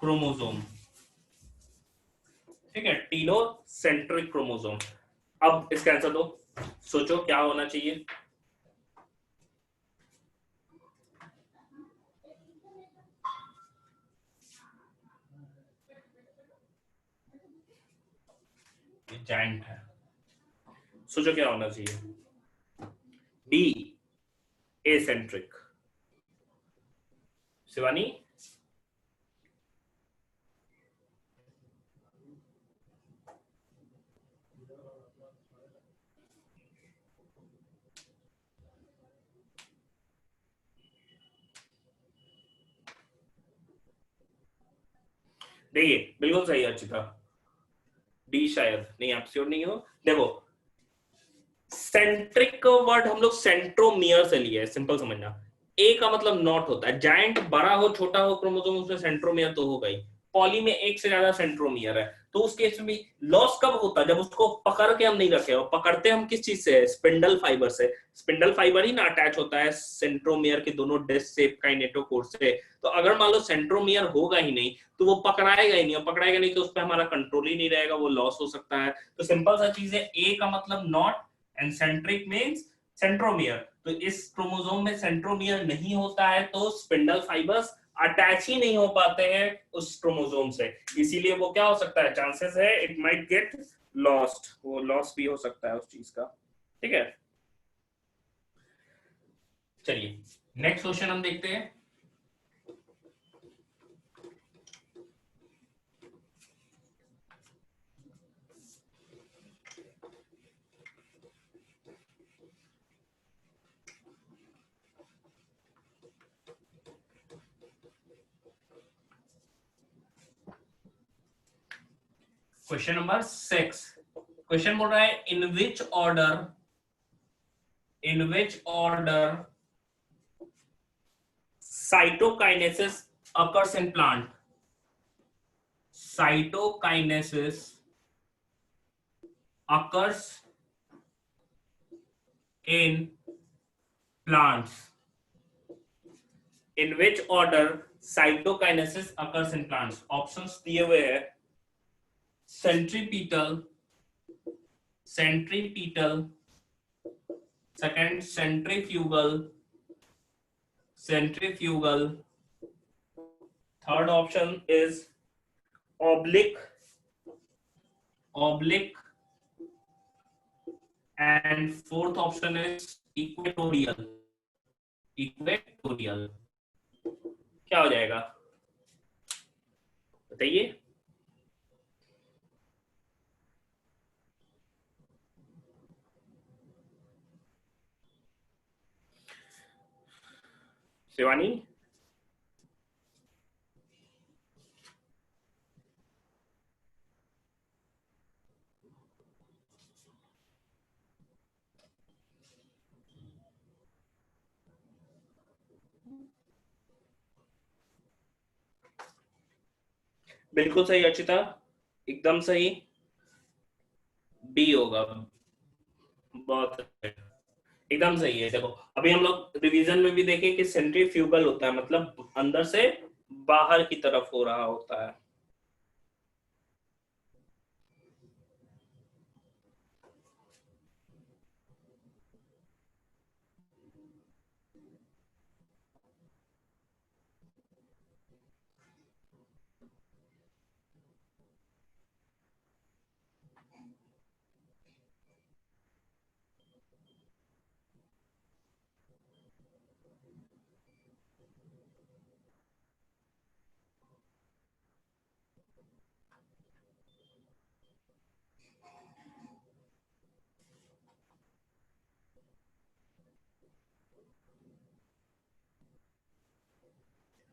क्रोमोसोम ठीक है टीलोसेंट्रिक क्रोमोसोम अब इसका आंसर दो सोचो क्या होना चाहिए। जायंट है, सोचो क्या होना चाहिए। D eccentric. शिवानी, देखिए बिल्कुल सही अर्चिता, डी शायद नहीं, आप श्योर नहीं हो। देखो सेंट्रिक का वर्ड हम लोग सेंट्रोमियर से लिए, सिंपल समझना। ए का मतलब नॉट होता है, जायंट बड़ा हो छोटा हो क्रोमोसोम उसमें सेंट्रोमियर तो होगा ही। पॉली में एक से ज्यादा सेंट्रोमियर है, तो उस केस में भी लॉस कब होता है, जब उसको पकड़ के हम नहीं रखे हो। पकड़ते हम किस चीज से, स्पिंडल फाइबर से। स्पिंडल फाइबर ही ना अटैच होता है सेंट्रोमियर के दोनों डिस्क से काइनेटोकोर से। तो अगर मान लो सेंट्रोमियर होगा ही नहीं तो वो पकड़ाएगा ही नहीं, और पकड़ाएगा नहीं तो उस पर हमारा कंट्रोल ही नहीं रहेगा, वो लॉस हो सकता है। तो सिंपल सा चीज है, ए का मतलब not and centric means centromere. तो इस क्रोमोसोम में सेंट्रोमियर नहीं होता है तो स्पिंडल फाइबर्स अटैच ही नहीं हो पाते हैं उस क्रोमोसोम से, इसीलिए वो क्या हो सकता है, चांसेस है इट माइट गेट लॉस्ट, वो लॉस भी हो सकता है उस चीज का। ठीक है, चलिए नेक्स्ट क्वेश्चन हम देखते हैं। Question number 6। क्वेश्चन बोल रहा है in which order cytokinesis occurs in plant। cytokinesis occurs in plants। in which order cytokinesis occurs in plants? Options दिए हुए हैं, centripetal, centripetal, second centrifugal, centrifugal, third option is oblique, oblique, and fourth option is equatorial, equatorial. क्या हो जाएगा बताइए। शिवानी, बिल्कुल सही अर्चिता, एकदम सही, डी होगा। बहुत एकदम सही है। देखो अभी हम लोग रिवीजन में भी देखें कि सेंट्रीफ्यूगल होता है, मतलब अंदर से बाहर की तरफ हो रहा होता है।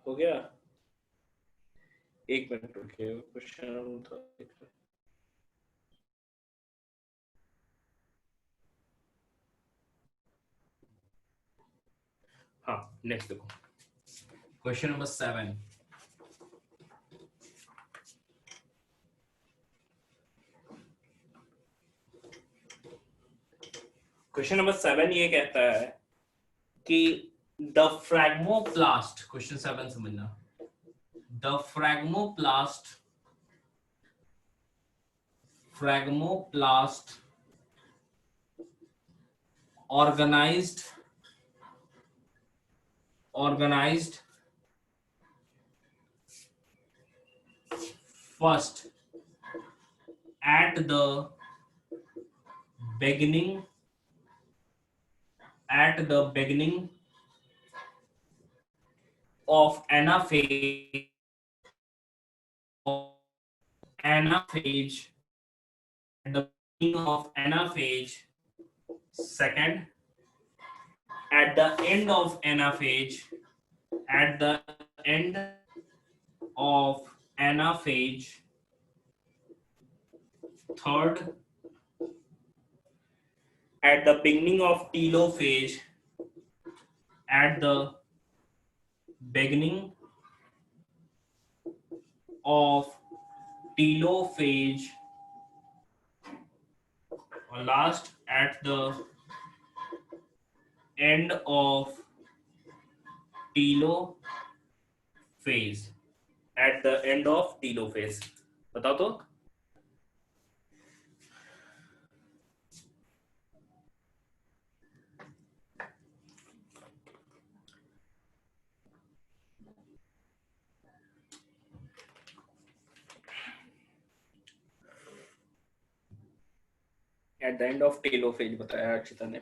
हो गया, एक मिनट रुकिए, क्वेश्चन तो हाँ नेक्स्ट देखो, क्वेश्चन नंबर 7। क्वेश्चन नंबर 7 ये कहता है कि द फ्रैग्मोप्लास्ट, क्वेश्चन 7 समझना, the फ्रैग्मोप्लास्ट organized first at the beginning of anaphase at the beginning of anaphase, second at the end of anaphase, at the end of anaphase, third at the beginning of telophase, at the beginning of telophase, or last at the end of telophase, at the end of telophase. बताओ तो at the end of telophase बताया अर्चिता ने.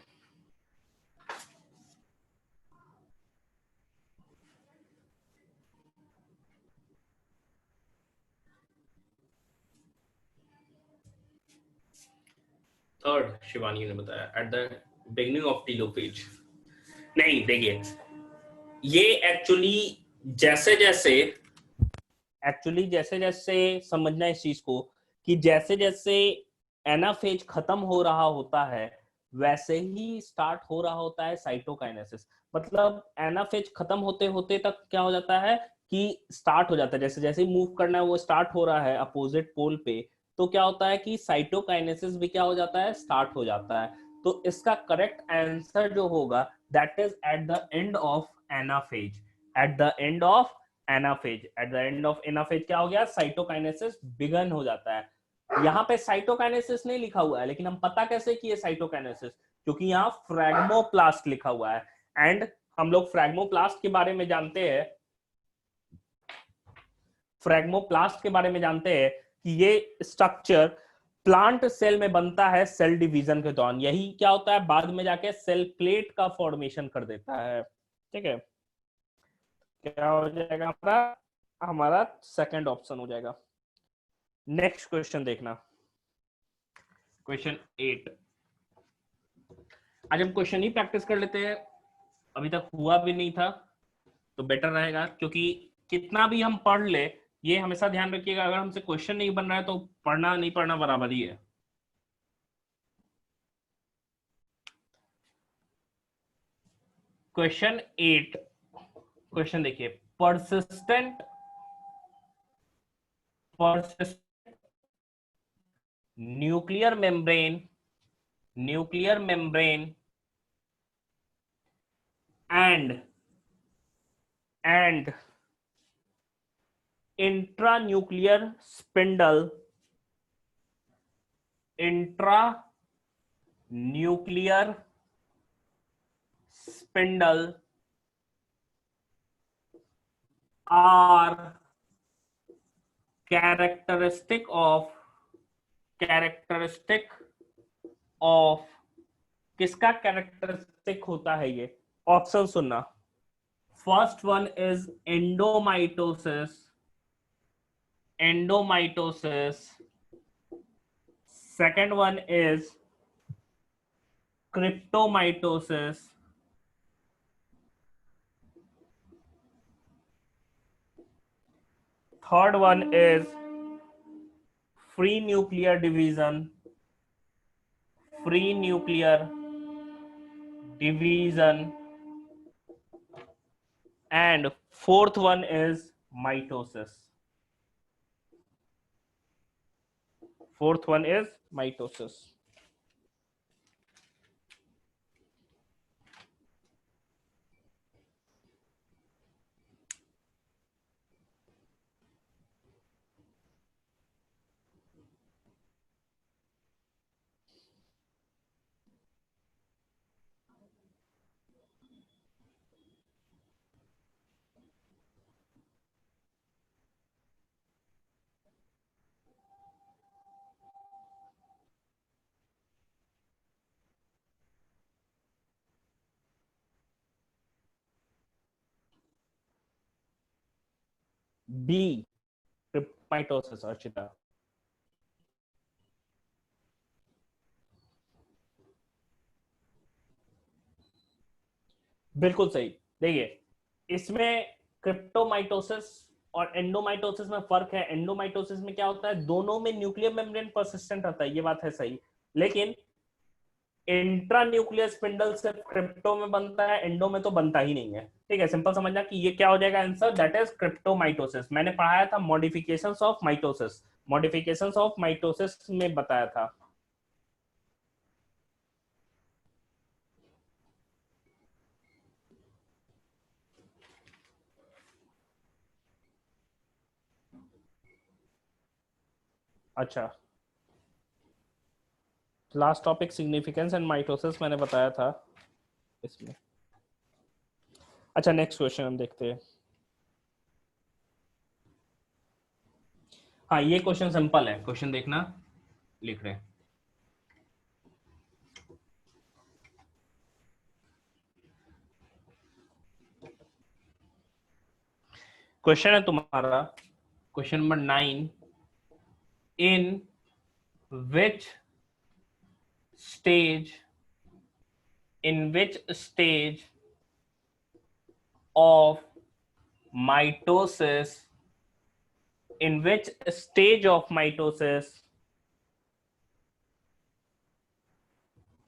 थर्ड शिवानी ने बताया at the beginning of telophase. नहीं देखिए, ये जैसे जैसे समझना इस चीज को कि जैसे जैसे एनाफेज खत्म हो रहा होता है वैसे ही स्टार्ट हो रहा होता है साइटोकाइनेसिस. मतलब एनाफेज खत्म होते होते तक क्या हो जाता है कि स्टार्ट हो जाता है, जैसे जैसे मूव करना है वो स्टार्ट हो रहा है अपोजिट पोल पे, तो क्या होता है कि साइटोकाइनेसिस भी क्या हो जाता है, स्टार्ट हो जाता है. तो इसका करेक्ट आंसर जो होगा that is at the end of anaphase. At the end of anaphase, at the end of anaphase क्या हो गया, साइटोकाइनेसिस बिगन हो जाता है. यहाँ पे साइटोकाइनेसिस नहीं लिखा हुआ है, लेकिन हम पता कैसे किए साइटोकाइनेसिस, क्योंकि यहाँ फ्रैगमोप्लास्ट लिखा हुआ है. एंड हम लोग फ्रैगमोप्लास्ट के बारे में जानते हैं, फ्रैगमोप्लास्ट के बारे में जानते हैं कि ये स्ट्रक्चर प्लांट सेल में बनता है सेल डिवीजन के दौरान. यही क्या होता है, बाद में जाके सेल प्लेट का फॉर्मेशन कर देता है. ठीक है, क्या हो जाएगा हमारा, हमारा सेकंड ऑप्शन हो जाएगा. नेक्स्ट क्वेश्चन देखना, क्वेश्चन 8. आज हम क्वेश्चन ही प्रैक्टिस कर लेते हैं, अभी तक हुआ भी नहीं था तो बेटर रहेगा, क्योंकि कितना भी हम पढ़ ले ये हमेशा ध्यान रखिएगा अगर हमसे क्वेश्चन नहीं बन रहा है तो पढ़ना नहीं पढ़ना बराबर ही है. क्वेश्चन 8, क्वेश्चन देखिए. Persistent nuclear membrane and intranuclear spindle are characteristic of किसका कैरेक्टरिस्टिक होता है ये, ऑप्शन सुनना. First one is endomitosis. Second one is cryptomitosis. Third one is free nuclear division. And fourth one is mitosis. B cryptomitosis. Archita, बिल्कुल सही। देखिए, इसमें क्रिप्टोमाइटोसिस और एंडोमाइटोसिस में फर्क है। एंडोमाइटोसिस में क्या होता है, दोनों में न्यूक्लियर मेम्ब्रेन परसिस्टेंट रहता है, ये बात है सही। लेकिन इंट्रा न्यूक्लियर स्पिंडल सिर्फ क्रिप्टो में बनता है, एंडो में तो बनता ही नहीं है। ठीक है, सिंपल समझना कि ये क्या हो जाएगा आंसर, दैट इज क्रिप्टोमाइटोसिस। मैंने पढ़ाया था modifications of mitosis, modifications of mitosis में बताया था। अच्छा, last topic significance and mitosis मैंने बताया था इसमें। अच्छा, नेक्स्ट क्वेश्चन हम देखते हैं। हाँ, ये क्वेश्चन सिंपल है, क्वेश्चन देखना, लिख रहे हैं। क्वेश्चन है तुम्हारा, question number 9, in which stage, in which stage of mitosis, in which stage of mitosis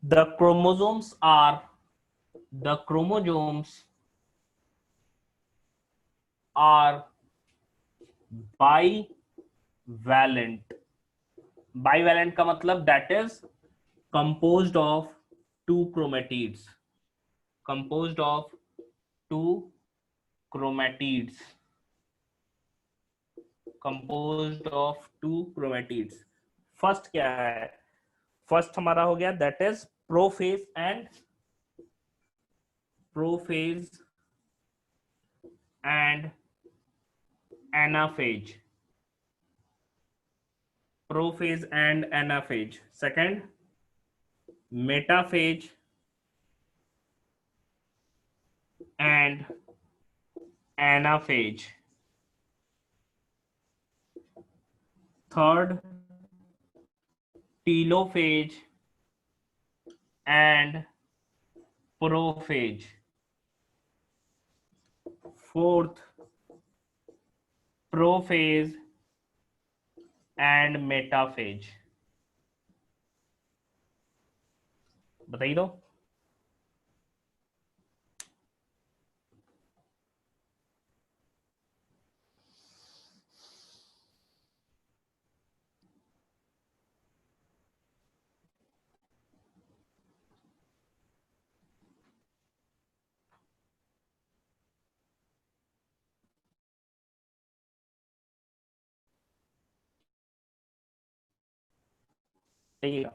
the chromosomes are, the chromosomes are bivalent। bivalent का मतलब that is composed of two chromatids, composed of two chromatids, composed of two chromatids। First क्या है, फर्स्ट हमारा हो गया that is prophase and prophase and anaphase, prophase and anaphase. Second metaphase and anaphase. Third telophase and prophase. Fourth prophase and metaphase. बताइए दो। देखिएगा,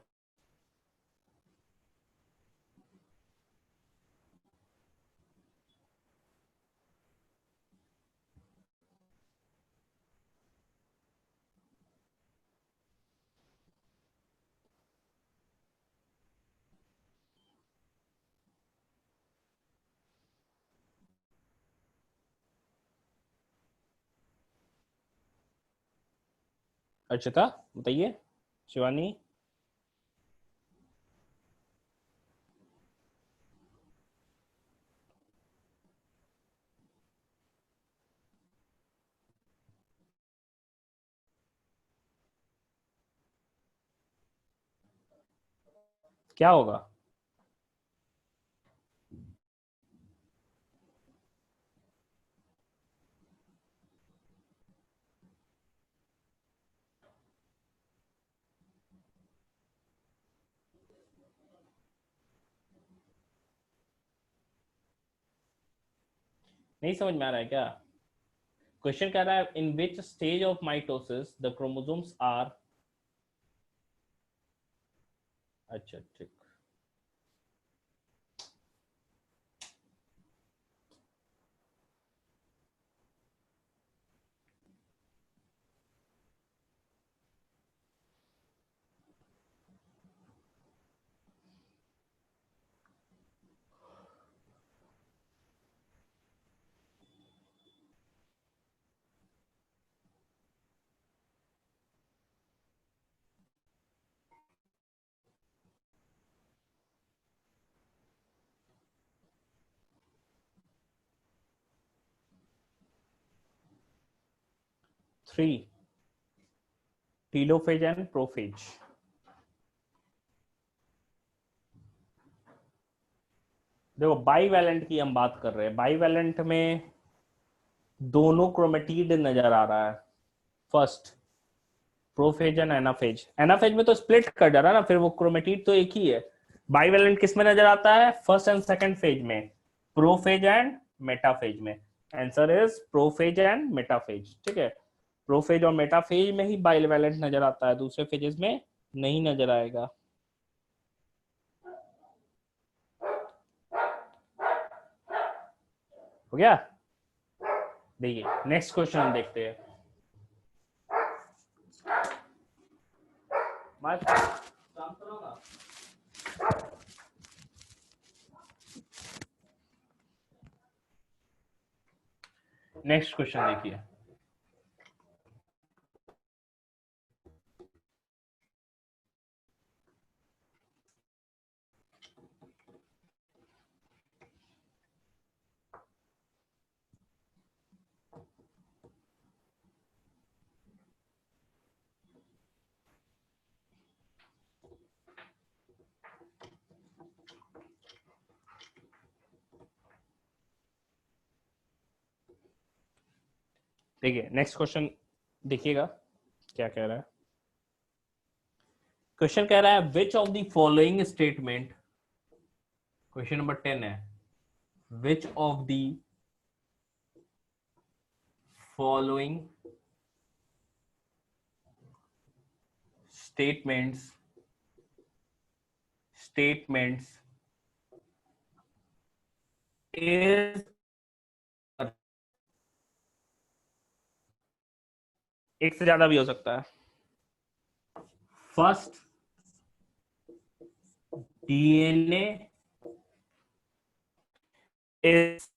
अर्चिता बताइए, शिवानी। क्या होगा? नहीं समझ में आ रहा है क्या? क्वेश्चन कह रहा है in which stage of mitosis the chromosomes are. अच्छा ठीक। 3 टीलोफेज एंड प्रोफेज। देखो बाईवैलेंट की हम बात कर रहे हैं, बाईवैलेंट में दोनों क्रोमेटिड नजर आ रहा है। First prophase and anaphase, anaphase में तो स्प्लिट कर जा रहा है ना, फिर वो क्रोमेटिड तो एक ही है। बाईवैलेंट किस में नजर आता है? फर्स्ट एंड सेकंड फेज में, प्रोफेज एंड मेटाफेज में। Answer is prophase and metaphase. ठीक है, प्रोफेज और मेटाफेज में ही बाईवैलेंट नजर आता है, दूसरे फेजेस में नहीं नजर आएगा। हो गया? देखिए नेक्स्ट क्वेश्चन हम देखते हैं। नेक्स्ट क्वेश्चन देखिए। देखिए नेक्स्ट क्वेश्चन देखिएगा क्या कह रहा है। क्वेश्चन कह रहा है विच of the following statement, question number 10 है, विच of the following statements is, एक से ज्यादा भी हो सकता है। First DNA is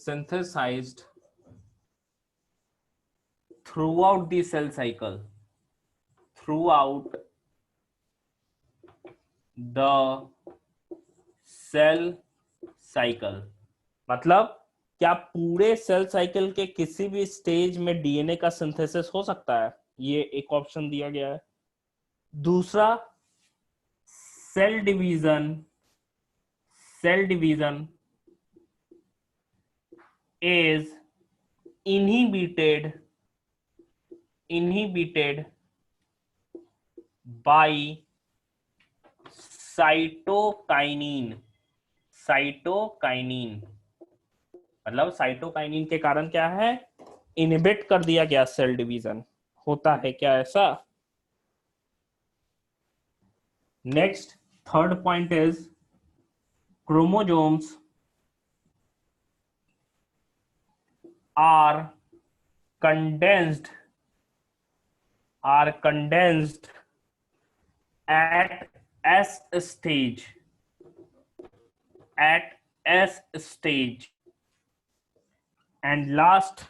synthesized throughout the cell cycle, throughout the cell cycle। मतलब क्या पूरे सेल साइकिल के किसी भी स्टेज में डीएनए का सिंथेसिस हो सकता है? ये एक ऑप्शन दिया गया है। दूसरा cell division is inhibited by cytokinin. मतलब साइटोकाइनिन के कारण क्या है? इनहिबिट कर दिया गया सेल डिवीजन। होता है क्या ऐसा? Next third point is chromosomes are condensed at S stage, and last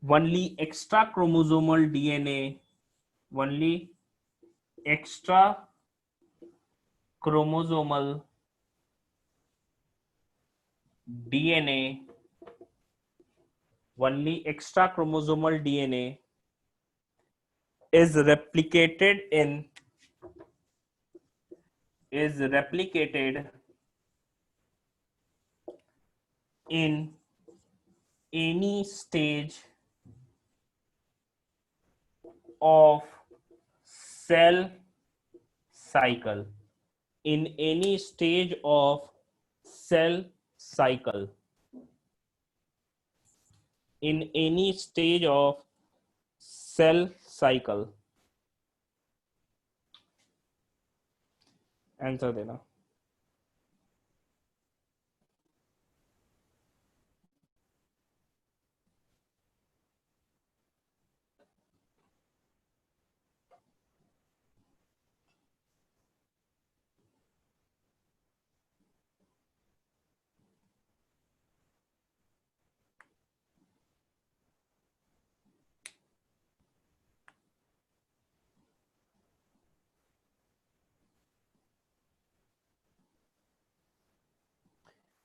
only extra chromosomal DNA is replicated in any stage of cell cycle, in any stage of cell cycle, in any stage of cell cycle। Answer देना।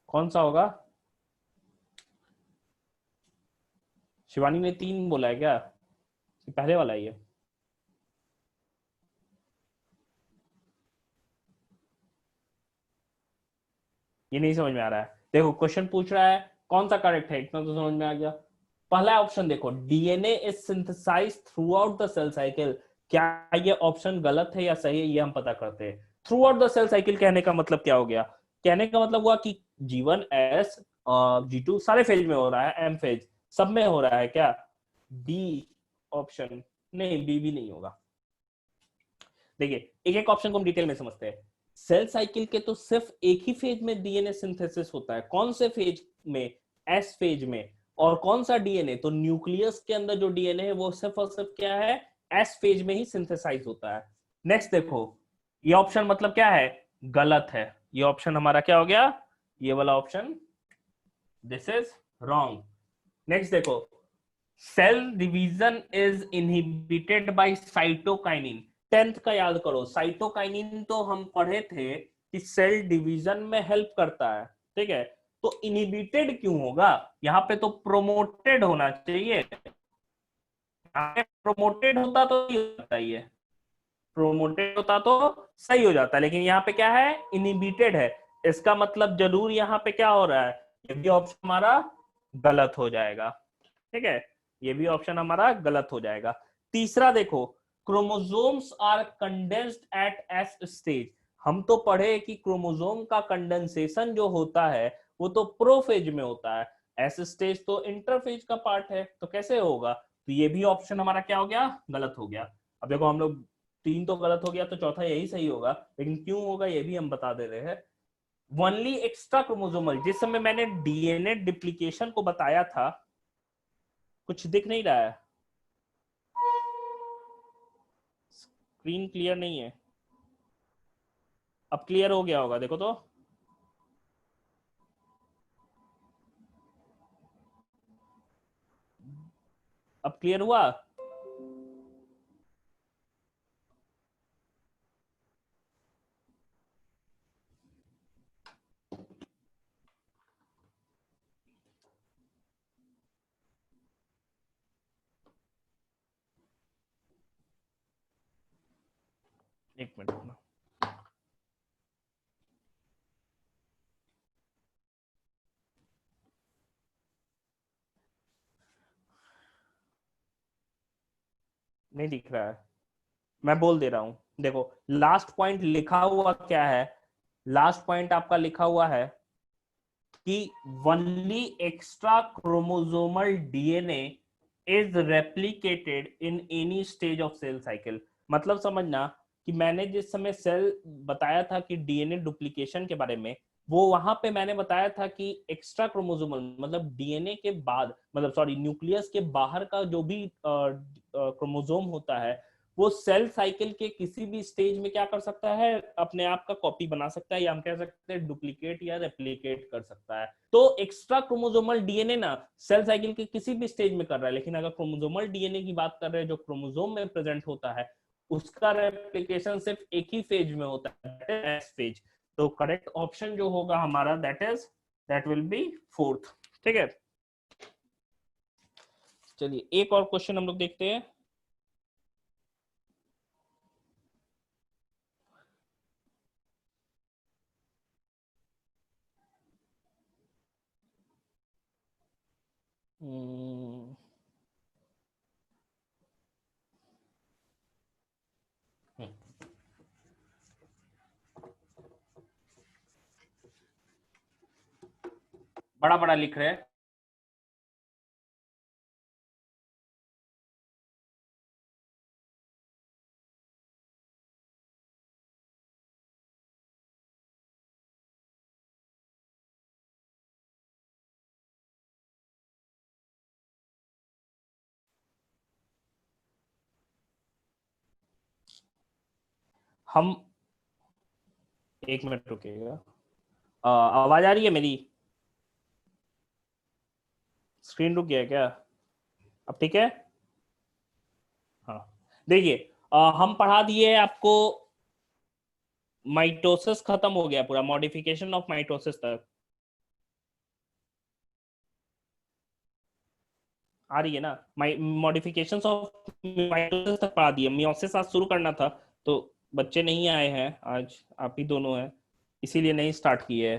कौन सा होगा? शिवानी ने 3 बोला है क्या? पहले वाला ही है। ये नहीं समझ में आ रहा है। देखो क्वेश्चन पूछ रहा है कौन सा करेक्ट है, इतना तो समझ में आ गया। पहला ऑप्शन देखो, DNA is synthesized throughout the cell cycle. क्या ये ऑप्शन गलत है या सही है, ये हम पता करते हैं। Throughout the cell cycle कहने का मतलब क्या हो गया? कहने का मतलब हुआ कि G1 S G2 सारे फेज में हो रहा है, एम फेज सब में हो रहा है क्या? डी ऑप्शन नहीं, बी भी नहीं होगा। देखिए एक एक ऑप्शन को हम डिटेल में समझते हैं। सेल साइकिल के तो सिर्फ एक ही फेज में डीएनए सिंथेसिस होता है। कौन से फेज में? एस फेज में। और कौन सा डीएनए? तो न्यूक्लियस के अंदर जो डीएनए है वो सिर्फ और सिर्फ क्या है? एस फेज में ही सिंथेसाइज होता है। नेक्स्ट देखो, ये ऑप्शन मतलब क्या है? गलत है। ये ऑप्शन हमारा क्या हो गया? ये वाला option, this is wrong. Next देखो, cell division is inhibited by cytokinin. 10th का याद करो, साइटोकाइनिन तो हम पढ़े थे कि सेल डिवीजन में हेल्प करता है, ठीक है। तो इनहिबिटेड क्यों होगा? यहाँ पे तो प्रोमोटेड होना चाहिए। प्रोमोटेड होता तो ये होता ही है, प्रोमोटेड होता तो सही हो जाता, लेकिन यहाँ पे क्या है? इनहिबिटेड है। इसका मतलब जरूर यहाँ पे क्या हो रहा है? ये भी ऑप्शन हमारा गलत हो जाएगा, ठीक है। ये भी ऑप्शन हमारा गलत हो जाएगा। तीसरा देखो, chromosomes are condensed at S stage. हम तो पढ़े कि क्रोमोसोम का कंडेंसेशन जो होता है वो तो प्रोफेज में होता है, एस स्टेज तो इंटरफेज का पार्ट है, तो कैसे होगा? तो ये भी ऑप्शन हमारा क्या हो गया? गलत हो गया। अब देखो हम लोग 3 तो गलत हो गया, तो चौथा यही सही होगा, लेकिन क्यों होगा ये भी हम बता दे रहे हैं। वनली एक्स्ट्रा क्रोमोसोमल, जिस समय मैंने डीएनए डिप्लीकेशन को बताया था, कुछ दिख नहीं रहा है, स्क्रीन क्लियर नहीं है। अब क्लियर हो गया होगा, देखो तो। अब क्लियर हुआ? एक मिनट रुकना। नहीं दिख रहा है, मैं बोल दे रहा हूं। देखो लास्ट पॉइंट लिखा हुआ क्या है? लास्ट पॉइंट आपका लिखा हुआ है कि only extra chromosomal DNA is replicated in any stage of cell cycle. मतलब समझना कि मैंने जिस समय सेल बताया था कि डीएनए डुप्लीकेशन के बारे में, वो वहां पे मैंने बताया था कि एक्स्ट्रा क्रोमोसोमल मतलब डीएनए के बाद, मतलब सॉरी न्यूक्लियस के बाहर का जो भी क्रोमोसोम होता है, वो सेल साइकिल के किसी भी स्टेज में क्या कर सकता है? अपने आप का कॉपी बना सकता है, या हम कह सकते हैं डुप्लीकेट या रेप्लिकेट कर सकता है। तो एक्स्ट्रा क्रोमोसोमल डीएनए ना सेल साइकिल के किसी भी स्टेज में कर रहा है, लेकिन अगर क्रोमोसोमल डीएनए की बात कर रहे हैं जो क्रोमोसोम में प्रेजेंट होता है, उसका रेप्लिकेशन सिर्फ एक ही फेज में होता है, एस फेज। तो करेक्ट ऑप्शन जो होगा हमारा दैट विल बी फोर्थ, ठीक है। चलिए एक और क्वेश्चन हम लोग देखते हैं। बड़ा बड़ा लिख रहे हैं। हम एक मिनट रुकिएगा। आवाज आ रही है मेरी? स्क्रीन रुक गया है क्या? अब ठीक है। हाँ देखिए, हम पढ़ा दिए आपको, माइटोसिस खत्म हो गया पूरा, मॉडिफिकेशन ऑफ माइटोसिस तक। आ रही है ना? मॉडिफिकेशंस ऑफ माइटोसिस तक पढ़ा दिए, मियोसिस आज शुरू करना था तो बच्चे नहीं आए हैं, आज आप ही दोनों हैं, इसीलिए नहीं स्टार्ट किए है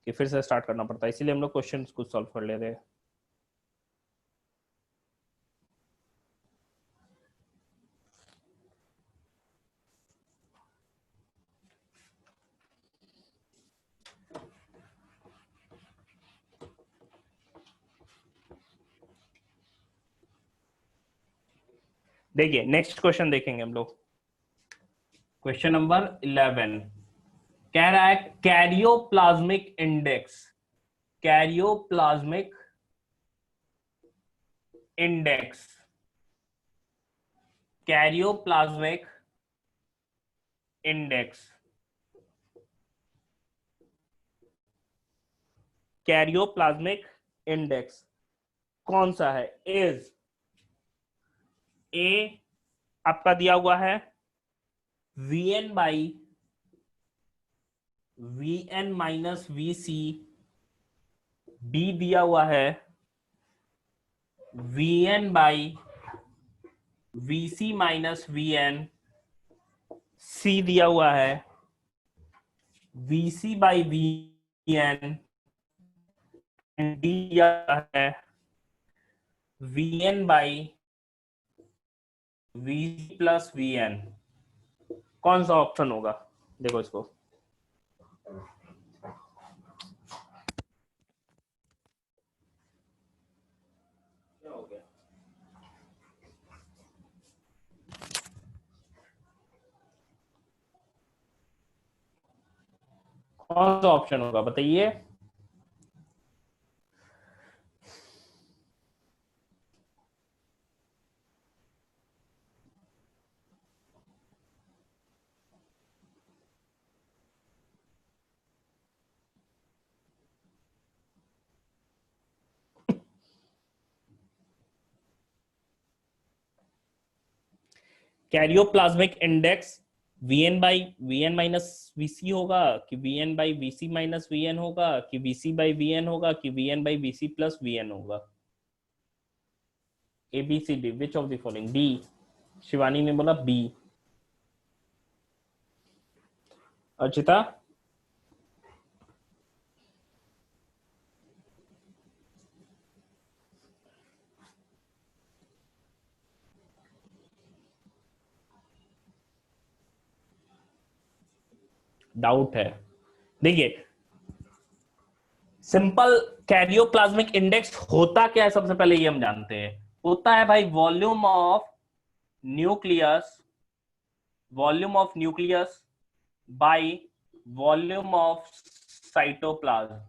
कि फिर से स्टार्ट करना पड़ता है, इसीलिए हम लोग क्वेश्चंस कुछ सॉल्व कर ले रहे हैं। देखिए नेक्स्ट क्वेश्चन देखेंगे हम लोग, क्वेश्चन नंबर 11 कह रहा है karyoplasmic index, karyoplasmic index, karyoplasmic index, karyoplasmic index कौन सा है? इज ए आपका दिया हुआ है Vn by Vn minus Vc, B दिया हुआ है Vn by Vc minus Vn, C दिया हुआ है Vc बाई Vn, डी दिया है Vn by Vc plus Vn। कौन सा ऑप्शन होगा? देखो इसको, कौन सा ऑप्शन होगा बताइए? Karyoplasmic index Vn by Vn minus Vc होगा कि Vn by Vc minus Vn होगा कि Vc बाई Vn होगा कि Vn by Vc plus Vn होगा? A B C D, which of the following? D, Shivani ने बोला बी। अर्चिता? डाउट है? देखिए सिंपल, कैरियोप्लाज्मिक इंडेक्स होता क्या है सबसे पहले ये हम जानते हैं, होता है भाई volume of nucleus, volume of nucleus by volume of cytoplasm,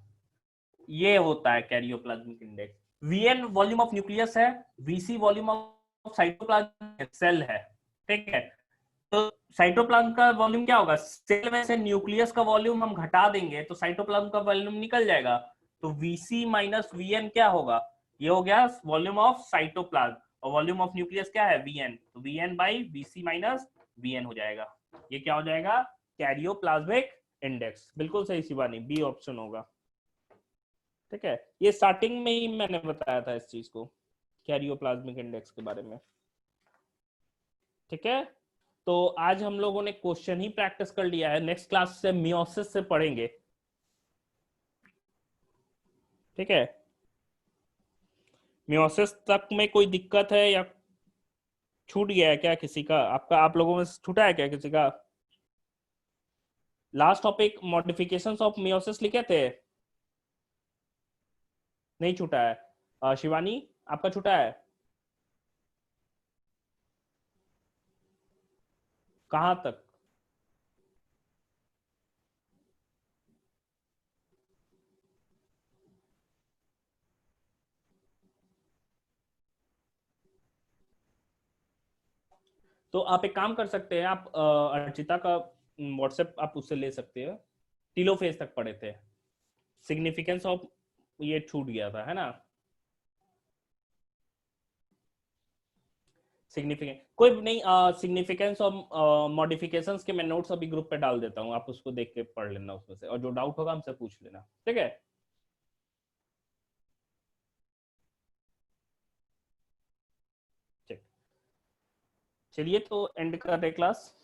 ये होता है karyoplasmic index. Vn volume of nucleus है, Vc volume of cytoplasm cell है, ठीक है? तो साइटोप्लाज्म का वॉल्यूम क्या होगा? सेल में से न्यूक्लियस का वॉल्यूम हम घटा देंगे तो साइटोप्लाज्म का वॉल्यूम निकल जाएगा, तो Vc माइनस Vn क्या होगा? ये हो गया वॉल्यूम ऑफ साइटोप्लाज्म, और वॉल्यूम ऑफ न्यूक्लियस क्या है? Vn, तो Vn by Vc minus Vn हो जाएगा। ये क्या हो जाएगा? Karyoplasmic index. बिल्कुल सही शिवानी, बी ऑप्शन होगा, ठीक है? ये स्टार्टिंग में ही मैंने बताया था इस चीज को, कैरियोप्लाज्मिक इंडेक्स के बारे में, ठीक है? तो आज हम लोगों ने क्वेश्चन ही प्रैक्टिस कर लिया है, नेक्स्ट क्लास से मियोसिस से पढ़ेंगे, ठीक है? मियोसिस तक में कोई दिक्कत है या छूट गया है क्या किसी का? आपका, आप लोगों में छूटा है क्या किसी का? Last topic modifications of meiosis लिखे थे, नहीं छूटा है? शिवानी आपका छूटा है? कहां तक? तो आप एक काम कर सकते हैं, आप अर्चिता का व्हाट्सएप आप उससे ले सकते हैं, टीलोफेज तक पढ़े थे, सिग्निफिकेंस ऑफ, ये छूट गया था है ना? सिग्निफिकेंट कोई नहीं, सिग्निफिकेंस और मॉडिफिकेशंस के मैं नोट्स अभी ग्रुप पे डाल देता हूँ, आप उसको देख के पढ़ लेना उसमें से, और जो डाउट होगा हमसे पूछ लेना, ठीक है? चलिए तो एंड कर रहे क्लास।